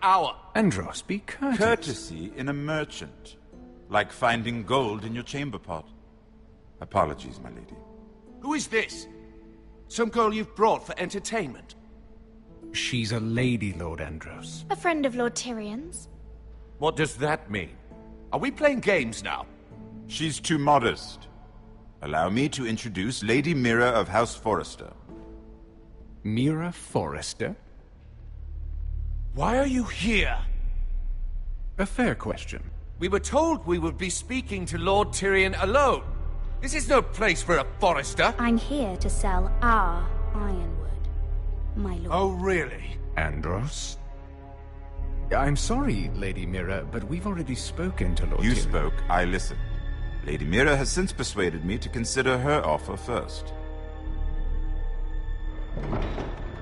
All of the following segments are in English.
hour. Andros, be courteous. Courtesy in a merchant. Like finding gold in your chamber pot. Apologies, my lady. Who is this? Some girl you've brought for entertainment? She's a lady, Lord Andros. A friend of Lord Tyrion's. What does that mean? Are we playing games now? She's too modest. Allow me to introduce Lady Mira of House Forrester. Mira Forrester? Why are you here? A fair question. We were told we would be speaking to Lord Tyrion alone. This is no place for a Forrester. I'm here to sell our ironwood, my lord. Oh, really? Andros? I'm sorry, Lady Mira, but we've already spoken to Lord You Tyrion. spoke, I listened. Lady Mira has since persuaded me to consider her offer first.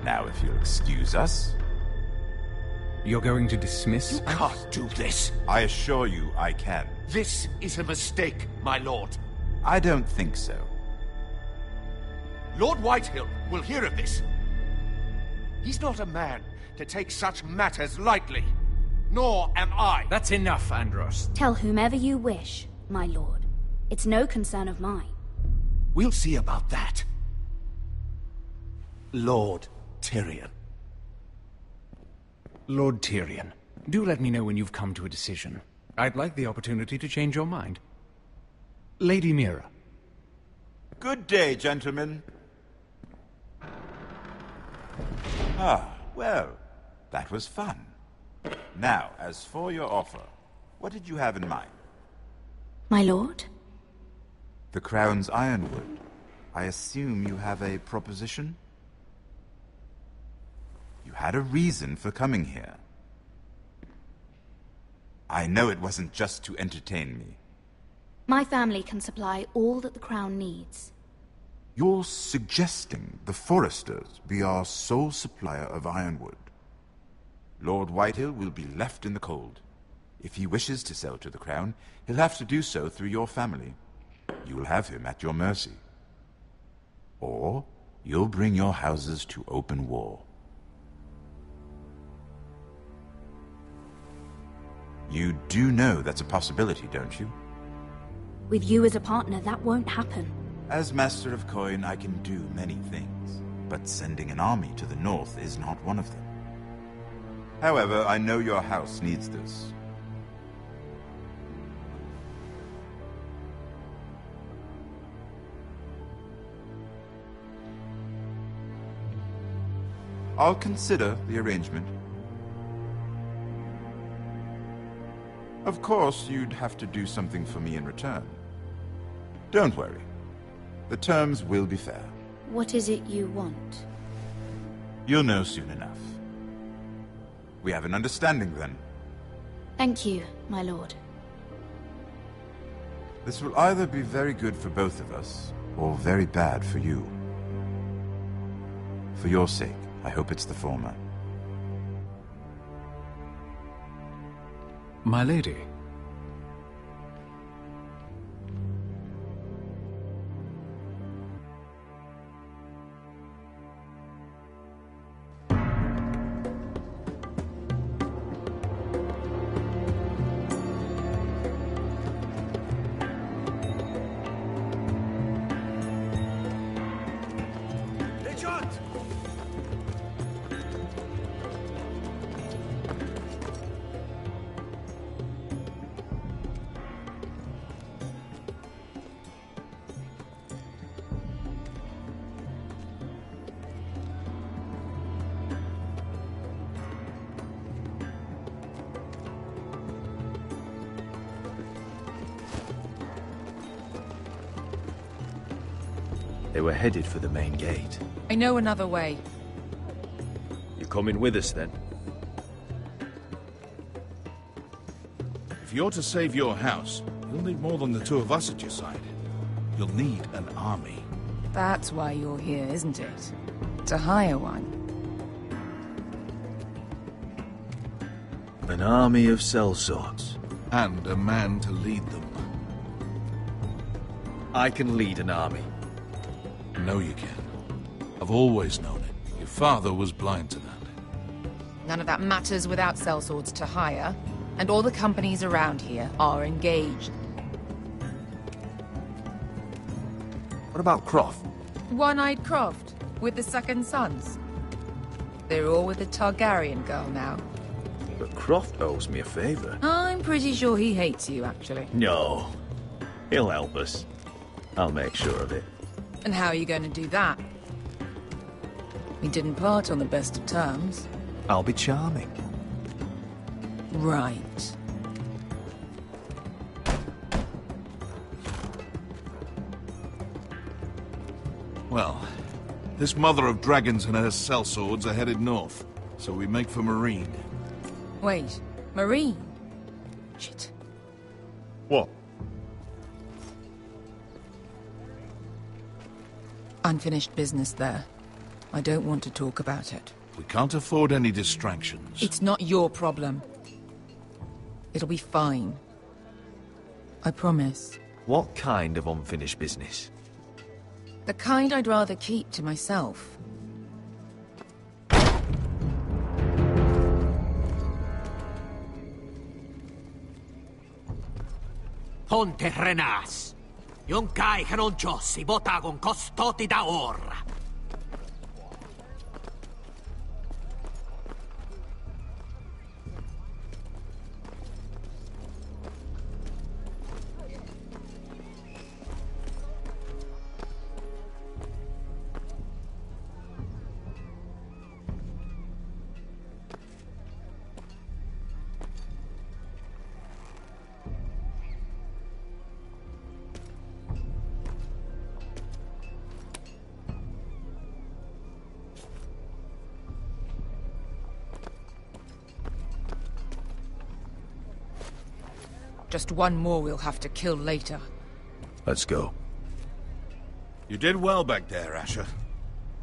Now, if you'll excuse us... You're going to dismiss You us? can't do this. I assure you I can. This is a mistake, my lord. I don't think so. Lord Whitehill will hear of this. He's not a man to take such matters lightly. Nor am I. That's enough, Andros. Tell whomever you wish, my lord. It's no concern of mine. We'll see about that. Lord Tyrion. Lord Tyrion, do let me know when you've come to a decision. I'd like the opportunity to change your mind. Lady Mira. Good day, gentlemen. Ah, well, that was fun. Now, as for your offer, what did you have in mind? My lord? The Crown's ironwood. I assume you have a proposition? You had a reason for coming here. I know it wasn't just to entertain me. My family can supply all that the crown needs. You're suggesting the Forresters be our sole supplier of ironwood. Lord Whitehill will be left in the cold. If he wishes to sell to the Crown, he'll have to do so through your family. You'll have him at your mercy. Or you'll bring your houses to open war. You do know that's a possibility, don't you? With you as a partner, that won't happen. As Master of Coin, I can do many things, but sending an army to the north is not one of them. However, I know your house needs this. I'll consider the arrangement. Of course, you'd have to do something for me in return. Don't worry. The terms will be fair. What is it you want? You'll know soon enough. We have an understanding then. Thank you, my lord. This will either be very good for both of us, or very bad for you. For your sake, I hope it's the former. My lady. They were headed for the main gate. I know another way. You're coming with us, then? If you're to save your house, you'll need more than the two of us at your side. You'll need an army. That's why you're here, isn't it? To hire one. An army of sellswords. And a man to lead them. I can lead an army. I know you can. I've always known it. Your father was blind to that. None of that matters without sellswords to hire, and all the companies around here are engaged. What about Croft? One-Eyed Croft, with the Second Sons. They're all with the Targaryen girl now. But Croft owes me a favor. I'm pretty sure he hates you, actually. No. He'll help us. I'll make sure of it. And how are you going to do that? We didn't part on the best of terms. I'll be charming. Right. Well, this mother of dragons and her sellswords are headed north, so we make for Marine. Wait, Marine? Shit. What? Unfinished business there. I don't want to talk about it. We can't afford any distractions. It's not your problem. It'll be fine. I promise. What kind of unfinished business? The kind I'd rather keep to myself. Ponte Renas. Yung kai hanoncho si botagon costoti da ora. Just one more we'll have to kill later. Let's go. You did well back there, Asher.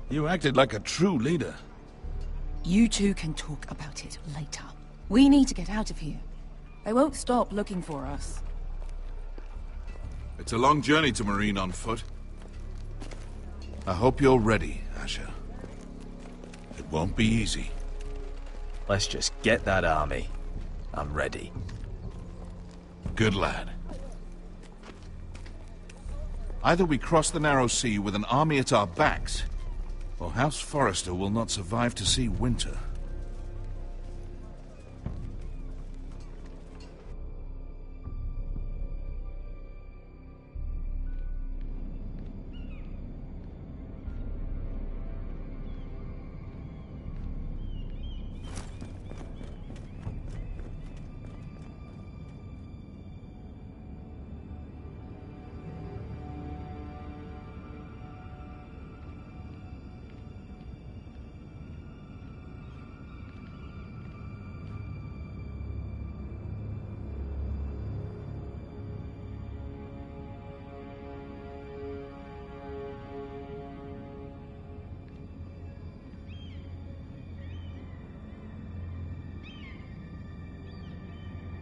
You acted like a true leader. You two can talk about it later. We need to get out of here. They won't stop looking for us. It's a long journey to Marine on foot. I hope you're ready, Asher. It won't be easy. Let's just get that army. I'm ready. Good lad. Either we cross the narrow sea with an army at our backs, or House Forrester will not survive to see winter.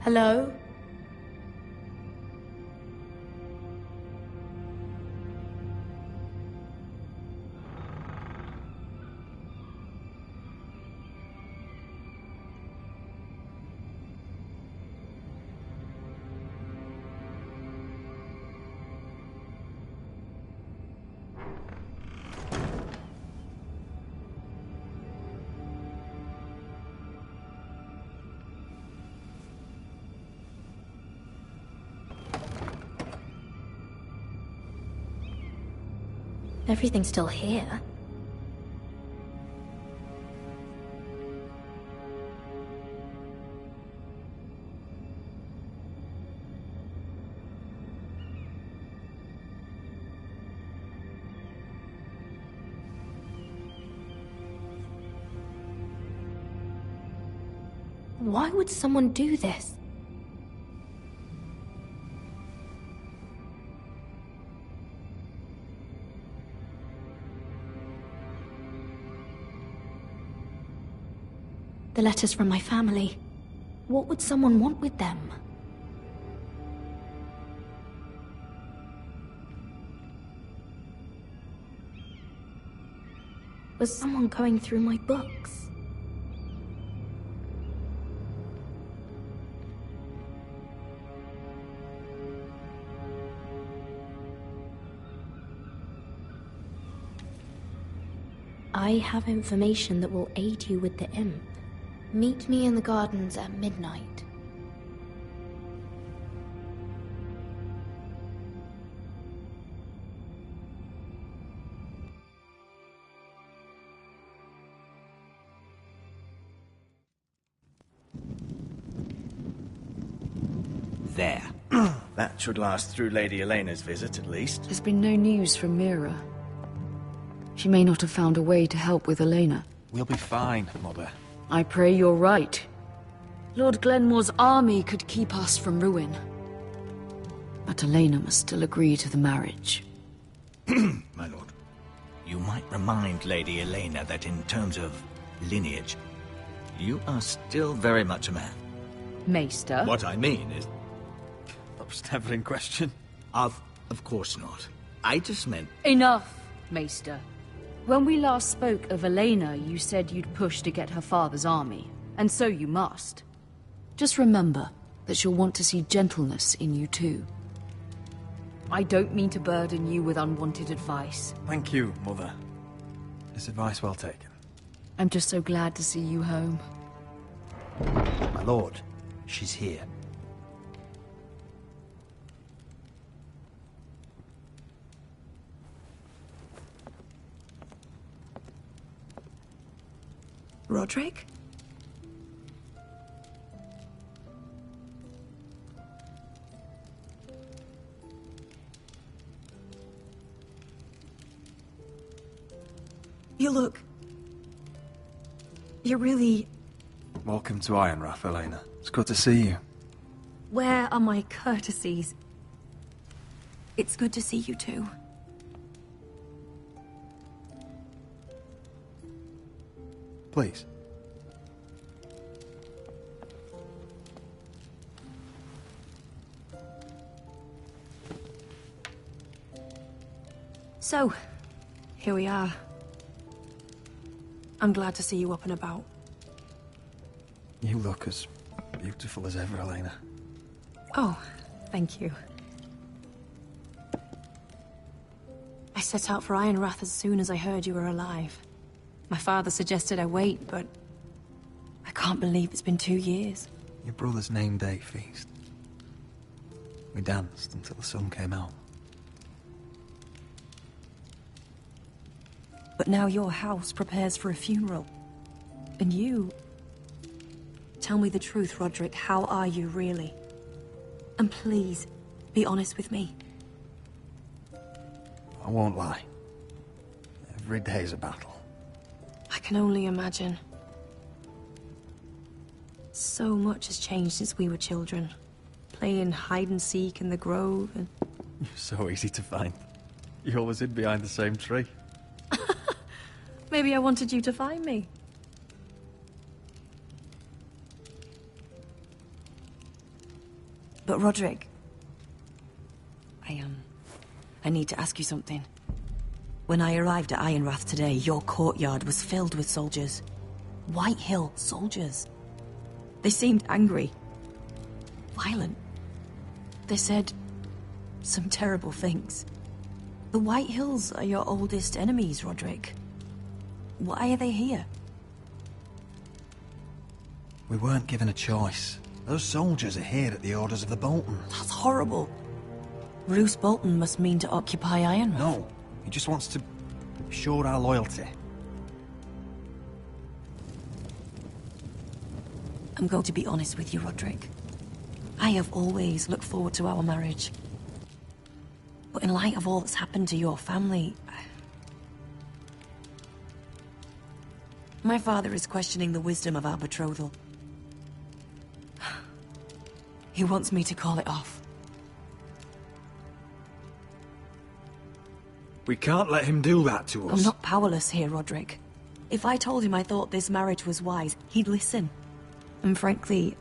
Hello? Everything's still here. Why would someone do this? The letters from my family. What would someone want with them? Was someone going through my books? I have information that will aid you with the imp. Meet me in the gardens at midnight. There. That should last through Lady Elena's visit, at least. There's been no news from Mira. She may not have found a way to help with Elena. We'll be fine, Mother. I pray you're right. Lord Glenmore's army could keep us from ruin. But Elena must still agree to the marriage. My lord, you might remind Lady Elena that in terms of lineage, you are still very much a man. Maester? What I mean is... That was never in question. Of course not. I just meant... Enough, Maester. When we last spoke of Elena, you said you'd push to get her father's army. And so you must. Just remember that she'll want to see gentleness in you too. I don't mean to burden you with unwanted advice. Thank you, Mother. This advice well taken. I'm just so glad to see you home. My lord, she's here. Roderick? You look... You're really... Welcome to Ironrath, Elena. It's good to see you. Where are my courtesies? It's good to see you too. Please. So, here we are. I'm glad to see you up and about. You look as beautiful as ever, Elena. Oh, thank you. I set out for Ironrath as soon as I heard you were alive. My father suggested I wait, but I can't believe it's been 2 years. Your brother's name day feast. We danced until the sun came out. But now your house prepares for a funeral. And you... Tell me the truth, Roderick. How are you, really? And please, be honest with me. I won't lie. Every day's a battle. I can only imagine. So much has changed since we were children. Playing hide-and-seek in the grove and... You're so easy to find. You always hid behind the same tree. Maybe I wanted you to find me. But Roderick... I need to ask you something. When I arrived at Ironrath today, your courtyard was filled with soldiers. Whitehill soldiers. They seemed angry. Violent. They said some terrible things. The Whitehills are your oldest enemies, Roderick. Why are they here? We weren't given a choice. Those soldiers are here at the orders of the Boltons. That's horrible. Roose Bolton must mean to occupy Ironrath. No, he just wants to show our loyalty. I'm going to be honest with you, Roderick. I have always looked forward to our marriage. But in light of all that's happened to your family... My father is questioning the wisdom of our betrothal. He wants me to call it off. We can't let him do that to us. I'm not powerless here, Roderick. If I told him I thought this marriage was wise, he'd listen. And frankly,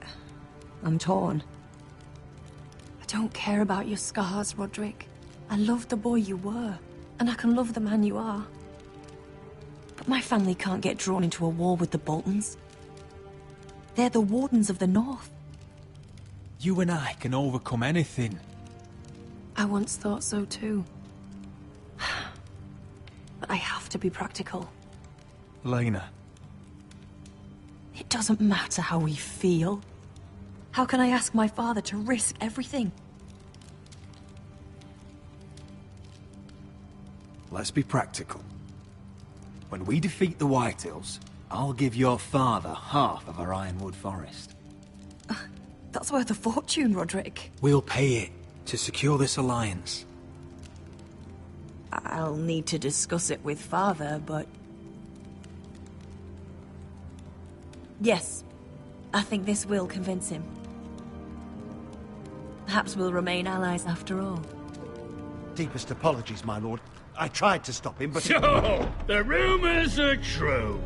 I'm torn. I don't care about your scars, Roderick. I love the boy you were, and I can love the man you are. But my family can't get drawn into a war with the Boltons. They're the Wardens of the North. You and I can overcome anything. I once thought so too. But I have to be practical. Elena. It doesn't matter how we feel. How can I ask my father to risk everything? Let's be practical. When we defeat the Whitehills, I'll give your father half of our Ironwood Forest. That's worth a fortune, Roderick. We'll pay it to secure this alliance. I'll need to discuss it with father, but... Yes, I think this will convince him. Perhaps we'll remain allies after all. Deepest apologies, my lord. I tried to stop him, but... So, the rumors are true.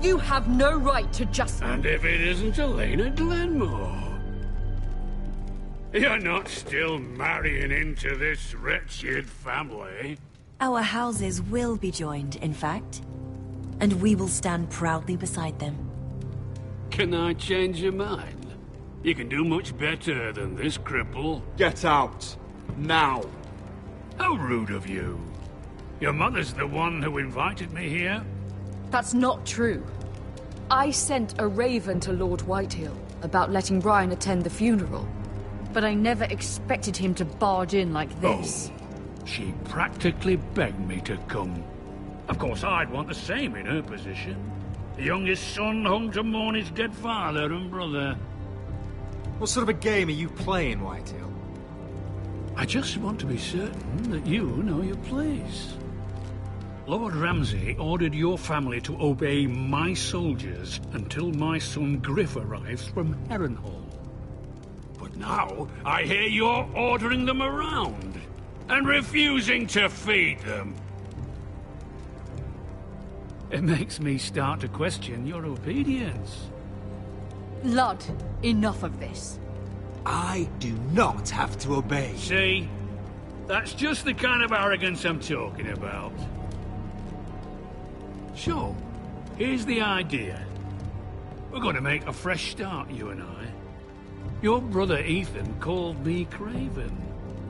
You have no right to just... And if it isn't Elena Glenmore? You're not still marrying into this wretched family? Our houses will be joined, in fact. And we will stand proudly beside them. Can I change your mind? You can do much better than this cripple. Get out. Now. How rude of you. Your mother's the one who invited me here? That's not true. I sent a raven to Lord Whitehill about letting Brian attend the funeral. But I never expected him to barge in like this. Oh, she practically begged me to come. Of course, I'd want the same in her position. The youngest son home to mourn his dead father and brother. What sort of a game are you playing, Whitehill? I just want to be certain that you know your place. Lord Ramsay ordered your family to obey my soldiers until my son Griff arrives from Harrenhal. But now, I hear you're ordering them around, and refusing to feed them. It makes me start to question your obedience. Lud, enough of this. I do not have to obey. See? That's just the kind of arrogance I'm talking about. So, here's the idea. We're going to make a fresh start, you and I. Your brother Ethan called me Craven,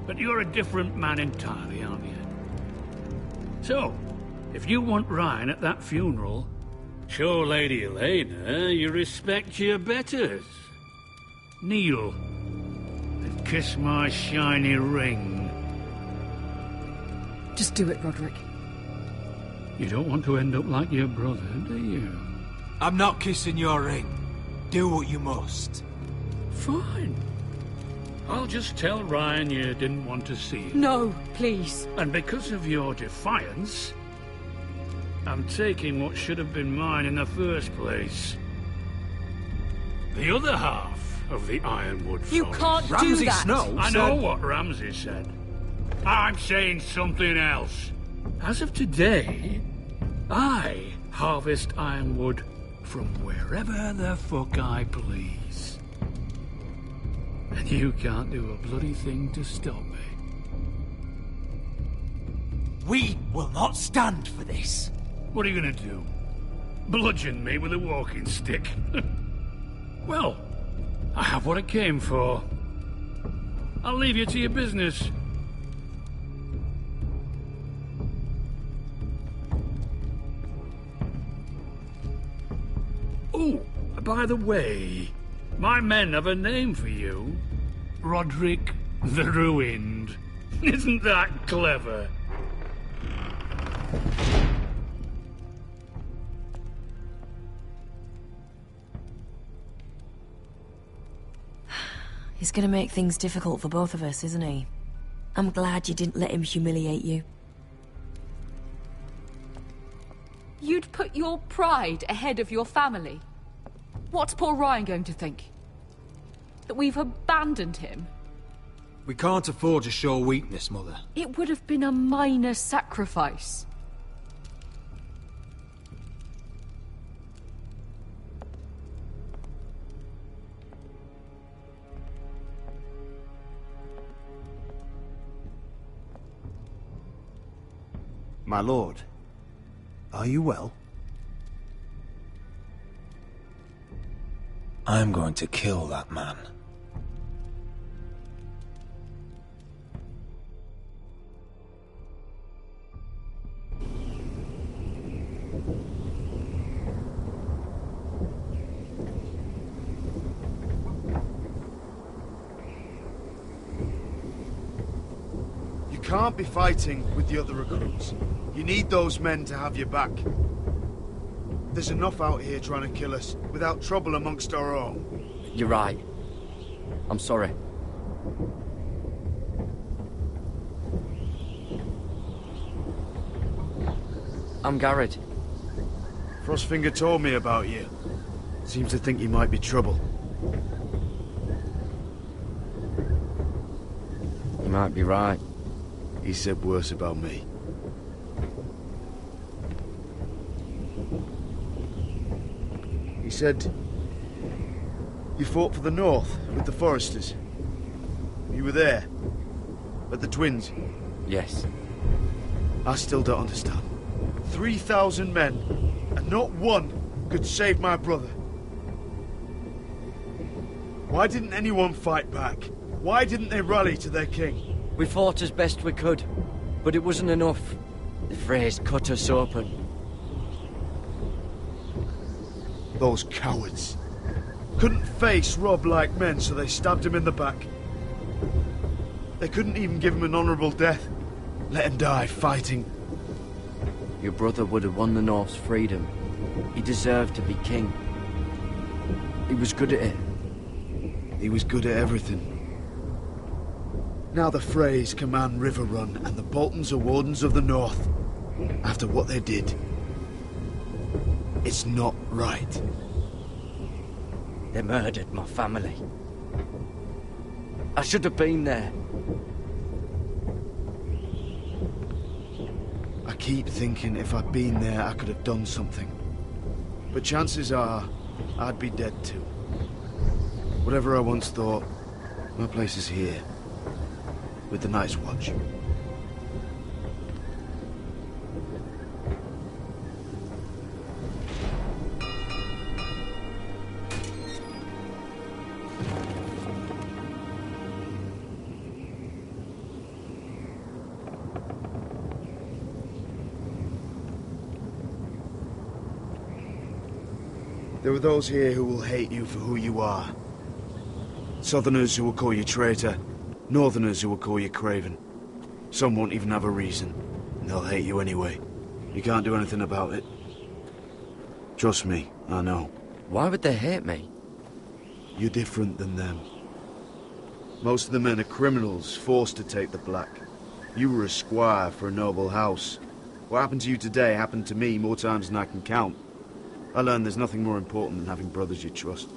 but you're a different man entirely, aren't you? So, if you want Ryan at that funeral, show Lady Elena you respect your betters. Kneel and kiss my shiny ring. Just do it, Roderick. You don't want to end up like your brother, do you? I'm not kissing your ring. Do what you must. Fine. I'll just tell Ryan you didn't want to see him. No, please. And because of your defiance, I'm taking what should have been mine in the first place. The other half of the Ironwood Forest. You can't Ramsay do that! Snow I said... know what Ramsay said. I'm saying something else. As of today, I harvest ironwood from wherever the fuck I please. And you can't do a bloody thing to stop me. We will not stand for this. What are you gonna do? Bludgeon me with a walking stick? Well, I have what I came for. I'll leave you to your business. Oh, by the way, my men have a name for you. Roderick the Ruined. Isn't that clever? He's gonna make things difficult for both of us, isn't he? I'm glad you didn't let him humiliate you. You'd put your pride ahead of your family. What's poor Ryan going to think? That we've abandoned him? We can't afford to show weakness, Mother. It would have been a minor sacrifice. My lord, are you well? I'm going to kill that man. can't be fighting with the other recruits. You need those men to have your back. There's enough out here trying to kill us, without trouble amongst our own. You're right. I'm sorry. I'm Garrett. Frostfinger told me about you. Seems to think you might be trouble. You might be right. He said worse about me. He said you fought for the North with the Foresters. You were there. At the Twins. Yes. I still don't understand. 3,000 men, and not one could save my brother. Why didn't anyone fight back? Why didn't they rally to their king? We fought as best we could, but it wasn't enough. The Freys cut us open. Those cowards. Couldn't face Robb like men, so they stabbed him in the back. They couldn't even give him an honourable death. Let him die fighting. Your brother would have won the North's freedom. He deserved to be king. He was good at it. He was good at everything. Now the Freys command Riverrun, and the Boltons are Wardens of the North. After what they did. It's not right. They murdered my family. I should have been there. I keep thinking if I'd been there, I could have done something. But chances are, I'd be dead too. Whatever I once thought, my place is here. With the Night's Watch. There are those here who will hate you for who you are. Southerners who will call you traitor. Northerners who will call you craven. Some won't even have a reason, and they'll hate you anyway. You can't do anything about it. Trust me, I know. Why would they hate me? You're different than them. Most of the men are criminals, forced to take the black. You were a squire for a noble house. What happened to you today happened to me more times than I can count. I learned there's nothing more important than having brothers you trust.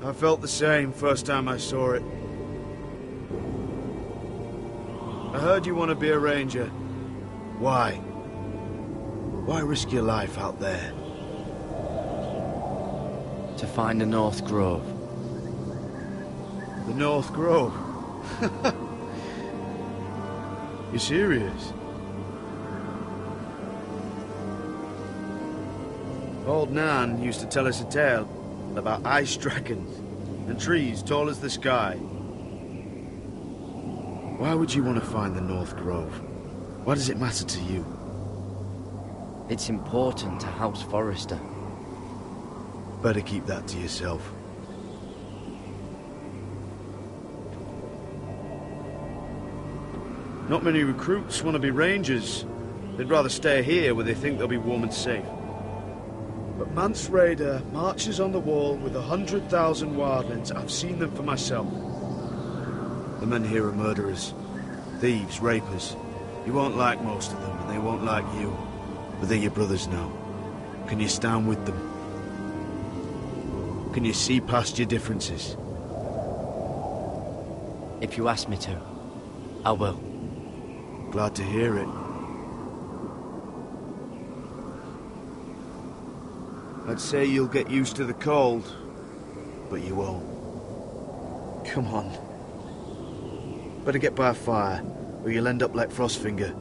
I felt the same first time I saw it. I heard you want to be a ranger. Why? Why risk your life out there? To find the North Grove. The North Grove? You serious? Old Nan used to tell us a tale about ice dragons and trees tall as the sky. Why would you want to find the North Grove? Why does it matter to you? It's important to House Forrester. Better keep that to yourself. Not many recruits want to be rangers. They'd rather stay here where they think they'll be warm and safe. But Mance Rayder marches on the wall with 100,000 wildlings. I've seen them for myself. The men here are murderers, thieves, rapers. You won't like most of them, and they won't like you. But they're your brothers now. Can you stand with them? Can you see past your differences? If you ask me to, I will. Glad to hear it. I'd say you'll get used to the cold, but you won't. Come on. Better get by a fire, or you'll end up like Frostfinger.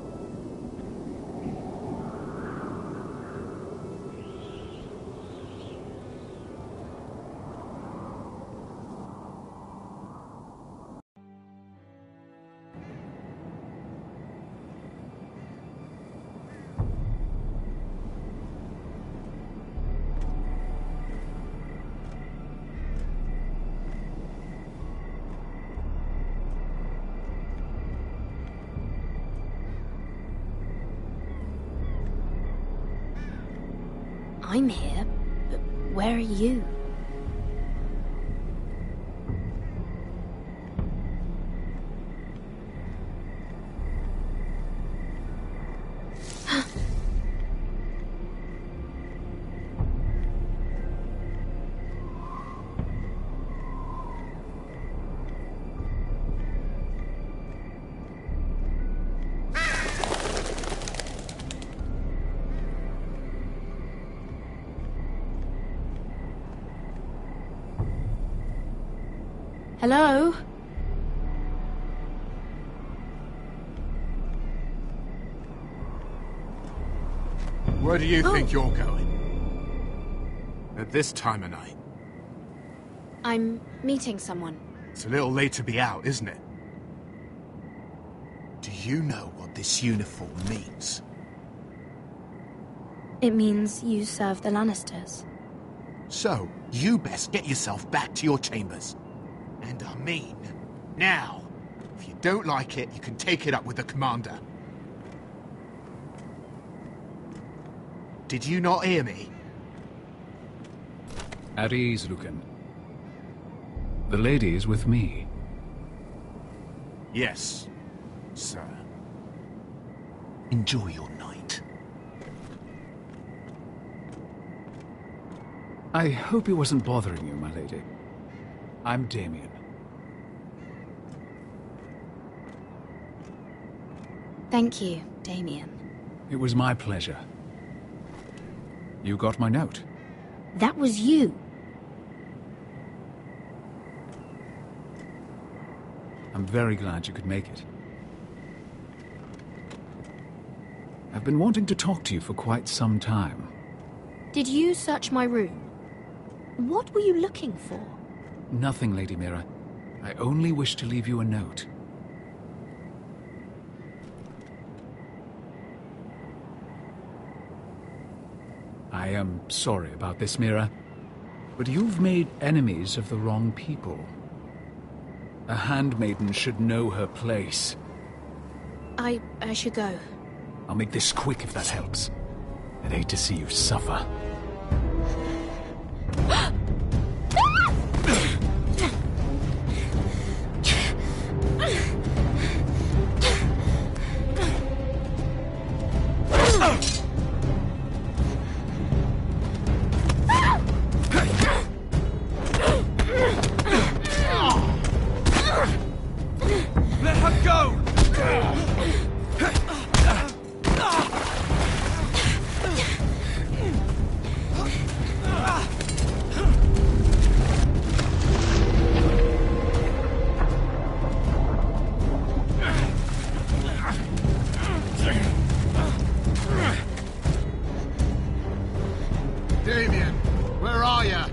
I'm here, but where are you? Hello? Where do you think you're going? At this time of night? I'm meeting someone. It's a little late to be out, isn't it? Do you know what this uniform means? It means you serve the Lannisters. So, you best get yourself back to your chambers. And I mean, now. If you don't like it, you can take it up with the commander. Did you not hear me? At ease, Lucan. The lady is with me. Yes, sir. Enjoy your night. I hope it wasn't bothering you, my lady. I'm Damien. Thank you, Damien. It was my pleasure. You got my note. That was you. I'm very glad you could make it. I've been wanting to talk to you for quite some time. Did you search my room? What were you looking for? Nothing, Lady Mira. I only wish to leave you a note. I am sorry about this, Mira, but you've made enemies of the wrong people. A handmaiden should know her place. I should go. I'll make this quick if that helps. I'd hate to see you suffer. Let her go! Damien, where are you?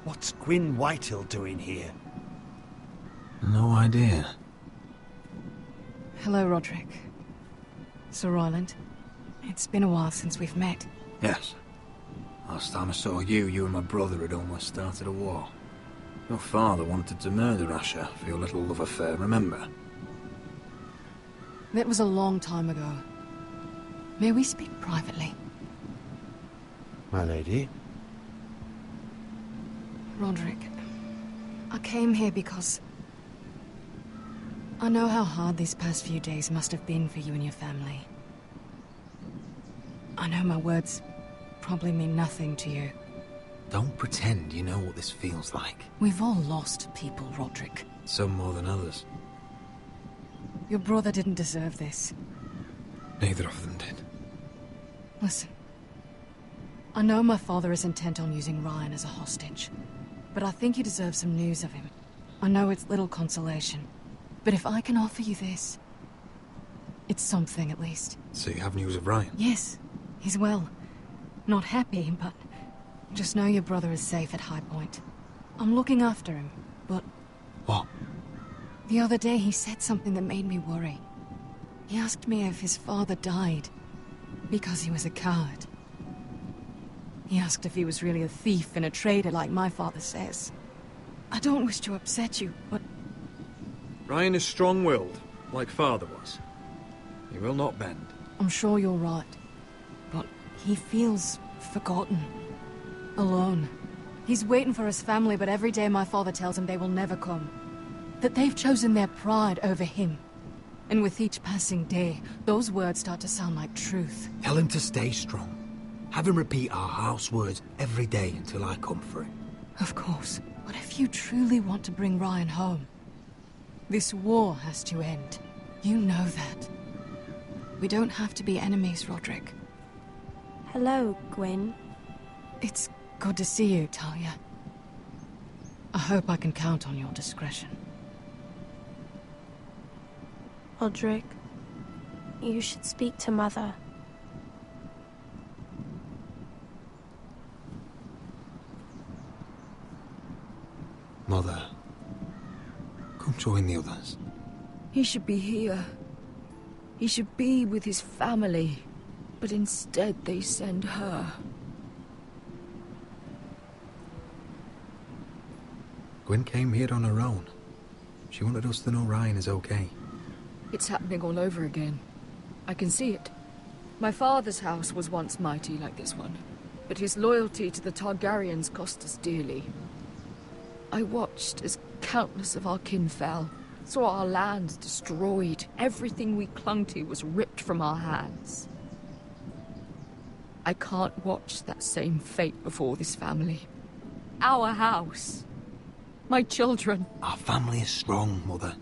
What's Gwyn Whitehill doing here? No idea. Hello, Roderick. Sir Royland. It's been a while since we've met. Yes. Last time I saw you and my brother had almost started a war. Your father wanted to murder Asher for your little love affair, remember? That was a long time ago. May we speak privately? My lady? Roderick, I came here because I know how hard these past few days must have been for you and your family. I know my words probably mean nothing to you. Don't pretend you know what this feels like. We've all lost people, Roderick. Some more than others. Your brother didn't deserve this. Neither of them did. Listen. I know my father is intent on using Ryan as a hostage, but I think you deserve some news of him. I know it's little consolation, but if I can offer you this, it's something at least. So you have news of Ryan? Yes, he's well. Not happy, but just know your brother is safe at High Point. I'm looking after him, but... What? The other day he said something that made me worry. He asked me if his father died because he was a coward. He asked if he was really a thief and a traitor like my father says. I don't wish to upset you, but... Ryan is strong-willed, like father was. He will not bend. I'm sure you're right. But he feels forgotten. Alone. He's waiting for his family, but every day my father tells him they will never come. That they've chosen their pride over him. And with each passing day, those words start to sound like truth. Tell him to stay strong. Have him repeat our house words every day until I come for him. Of course. But if you truly want to bring Ryan home, this war has to end. You know that. We don't have to be enemies, Roderick. Hello, Gwyn. It's good to see you, Talia. I hope I can count on your discretion. Roderick, you should speak to Mother. Mother, come join the others. He should be here. He should be with his family. But instead they send her. Gwyn came here on her own. She wanted us to know Ryan is okay. It's happening all over again. I can see it. My father's house was once mighty like this one, but his loyalty to the Targaryens cost us dearly. I watched as countless of our kin fell, saw our lands destroyed, everything we clung to was ripped from our hands. I can't watch that same fate before this family. Our house. My children. Our family is strong, Mother.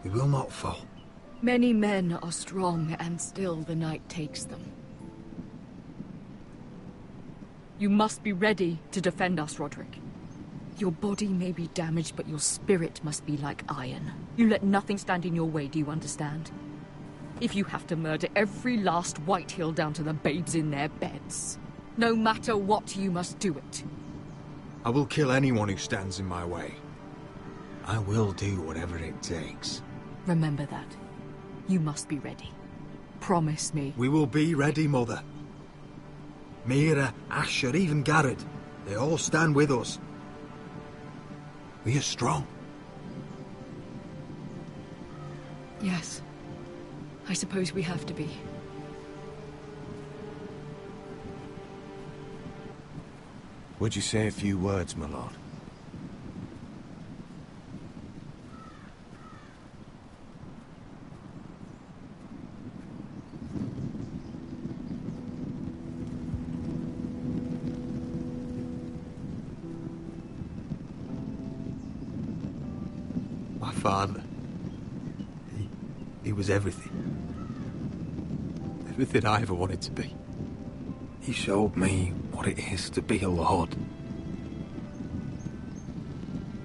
We will not fall. Many men are strong, and still the night takes them. You must be ready to defend us, Roderick. Your body may be damaged, but your spirit must be like iron. You let nothing stand in your way, do you understand? If you have to murder every last Whitehill down to the babes in their beds, no matter what, you must do it. I will kill anyone who stands in my way. I will do whatever it takes. Remember that. You must be ready. Promise me. We will be ready, Mother. Mira, Asher, even Garrett. They all stand with us. We are strong. Yes. I suppose we have to be. Would you say a few words, my lord? My father. He was everything. Everything I ever wanted to be. He showed me what it is to be a lord.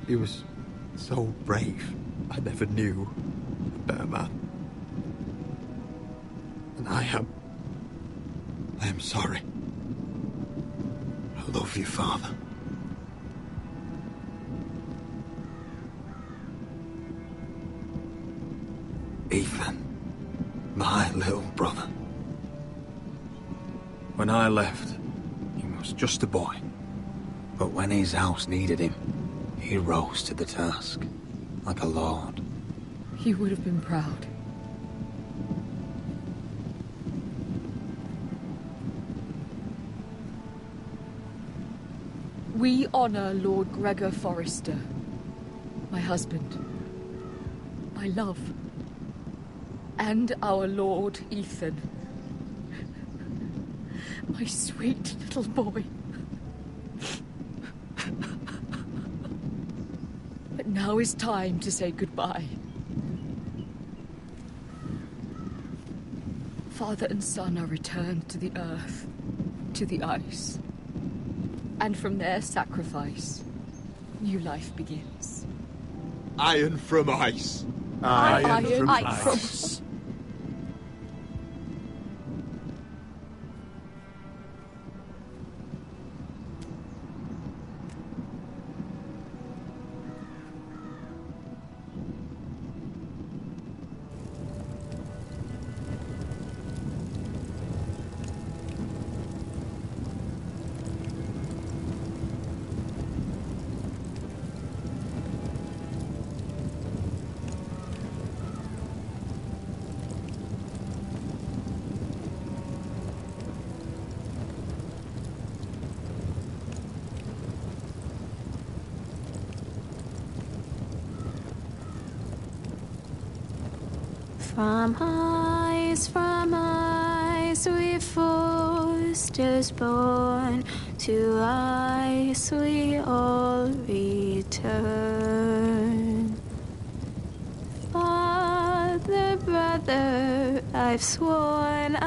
He was so brave. I never knew a better man. And I am sorry. I love you, Father. Ethan, my little brother. When I left, he was just a boy. But when his house needed him, he rose to the task, like a lord. He would have been proud. We honor Lord Gregor Forrester, my husband, my love, and our Lord Ethan, my sweet little boy. But now is time to say goodbye. Father and son are returned to the earth, to the ice. And from their sacrifice, new life begins. Iron from ice. Iron from ice. From ice we foresters born, to ice we all return. Father, brother, I've sworn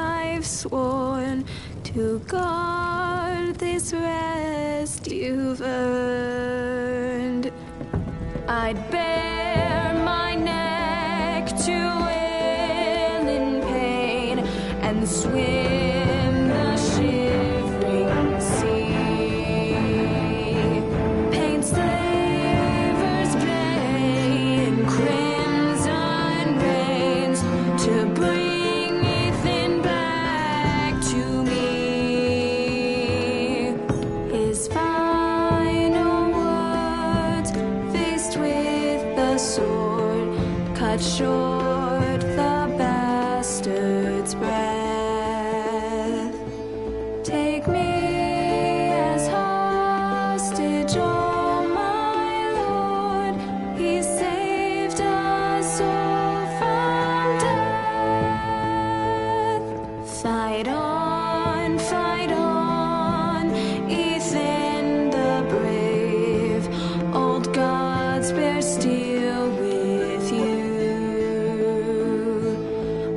to guard this rest you've earned. I'd bare my neck to and swim the shivering sea. Paint slavers gray in crimson rains to bring Ethan back to me. His final words, faced with the sword, cut short the bastard's breath. Take me as hostage, oh my Lord. He saved us all from death. Fight on, Ethan the brave. Old gods bear steel with you.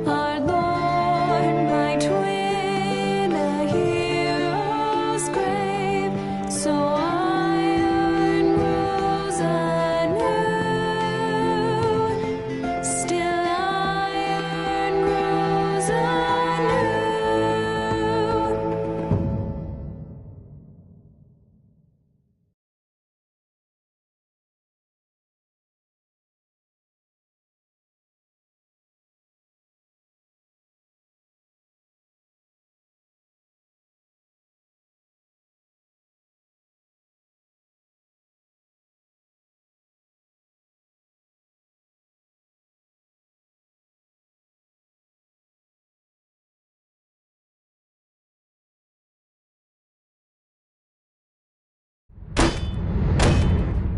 Our Lord might win a hero's grave, so iron grows anew. Still iron grows anew.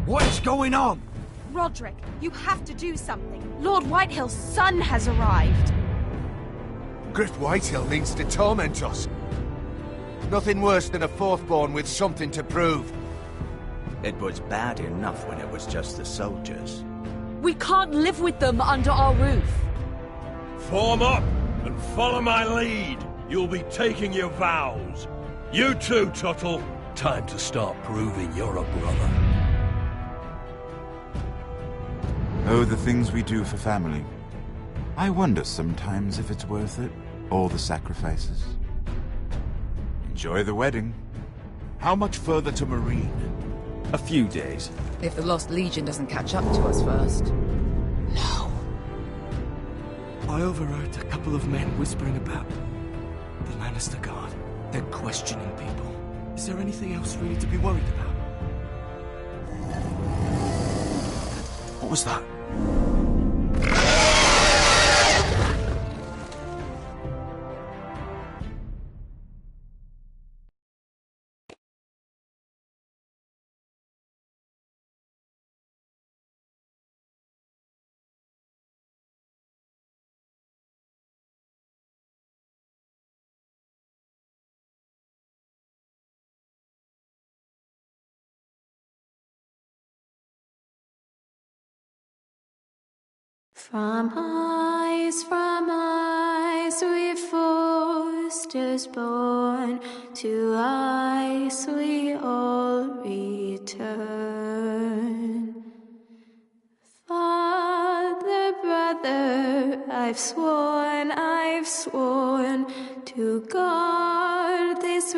What is going on? Roderick, you have to do something. Lord Whitehill's son has arrived. Griff Whitehill means to torment us. Nothing worse than a fourthborn with something to prove. It was bad enough when it was just the soldiers. We can't live with them under our roof. Form up and follow my lead. You'll be taking your vows. You too, Tuttle. Time to start proving you're a brother. Oh, the things we do for family. I wonder sometimes if it's worth it, all the sacrifices. Enjoy the wedding. How much further to Marine? A few days. If the Lost Legion doesn't catch up to us first. No. I overheard a couple of men whispering about the Lannister Guard. They're questioning people. Is there anything else really to be worried about? What was that? From ice we fall. monsters born, to ice we all return. Father, brother, I've sworn to guard this